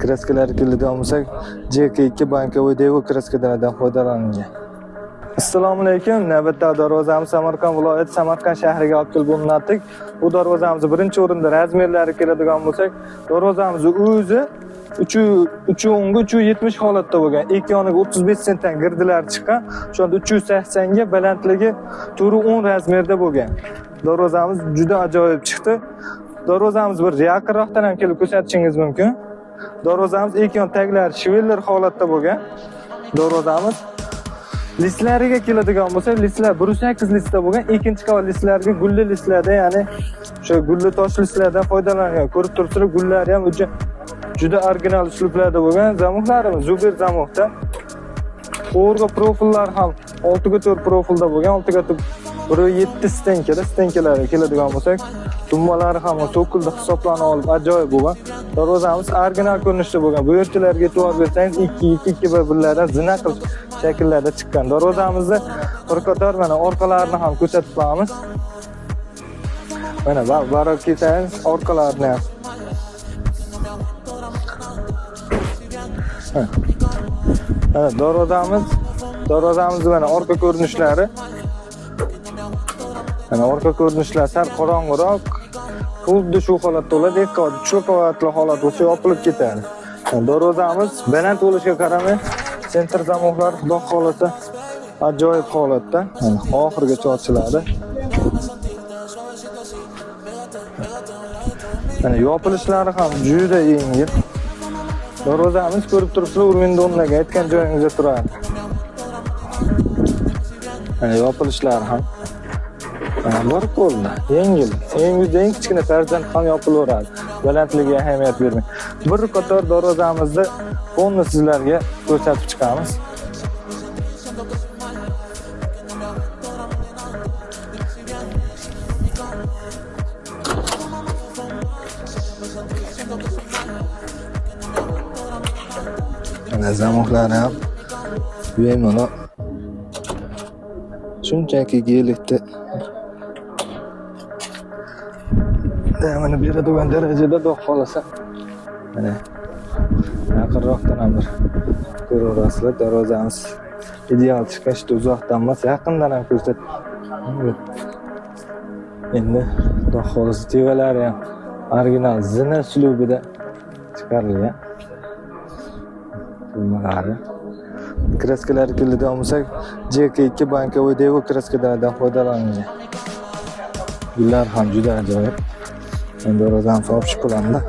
Kraskalar keladigan bo'lsak, JK2 bankovoy Devo kraskalardan foydalanilgan. Assalomu alaykum. Navbatda darvozamiz Samarqand viloyati Samarqand shahriga olib kelib o'rnatdik. Bu darvozamiz birinchi o'rinda razmerlari keladigan bo'lsak, darvozamiz o'zi 3.10 ga 3.70 holatda bo'lgan. Ikki yoniga 35 sentdan girdilar chiqqan. Shu anda 380 ga balandligi 4.10 razmerda bo'lgan. Darvozamiz juda ajoyib chiqdi. Darvozamiz bir yaqinroqdan ham kelib ko'rsatishingiz mumkin. Darvozamiz ikki yon taglari shiveller holatda bo'lgan. Darvozamiz listlariga keladigan bo'lsa, listlar 1.8 listda bo'lgan. Ikkinchi qavat listlarga gulli listlarda, ya'ni o'sha gulli tosh listlardan foydalangan. Ko'rib turibsizlar, gullari ham juda original uslublarda bo'lgan. Zamoqlarimiz Zuber zamoqda. O'rga profillar ham 6x4 profilda bo'lgan. 6x4 1.7 stenkalarga keladigan bo'lsak, tumbalari ham to'kildi hisoblanib olib ajoyib bo'lgan. Darvozamiz original ko'rinishda bo'lgan. Bu yerchilarga e'tibor bersangiz 2-2-1lardan zina qilib shakllarda chiqqan. Darvozamizda bir qator mana orqalarini ham ko'rsatib qo'yamiz. Mana baroq kelsangiz orqalarini ham. Mana darvozamiz mana orqa ko'rinishlari. Mana orqa ko'rinishlar sal qorong'iroq, xuddi shu holatda bo'ladi. Ikki qavat, uch qavatli holat bo'lsa yopilib ketadi. Darvozamiz baland bo'lishiga qaramay, sentr zamoqlar xudo xolasa ajoyib holatda. Oxirigacha ochiladi. Mana yopilishlari ham juda yengil. Darvozamiz ko'rib turibsizlar, urvindonlarga aytgan joyingizda turadi. Mana yopilishlari ham bir qo'lda yengil. Uyingizda eng kichkina farzand ham yopilaveradi. Balandligiga ahamiyat bermang. Bir qator darvozamizni fonni sizlarga ko'rsatib chiqamiz. Mana zamoqlari ham bemalol shunchaki gelikda mana beradigan darajada do'q qolsa. Mana yaqinroqdan ham bir ko'raverasizlar. Darvozamiz ideal chiqishda uzoqdan emas, yaqindan ham ko'rsat. Endi do'q qolsa tevalari ham original zina uslubida chiqarilgan. Bunlari kraskalar keladigan bo'lsak, JK2 bankovoy Devo kraskalardan foydalanilgan. Gullar ham juda ajoyib. Endi darvozamiz olib chiqiladi.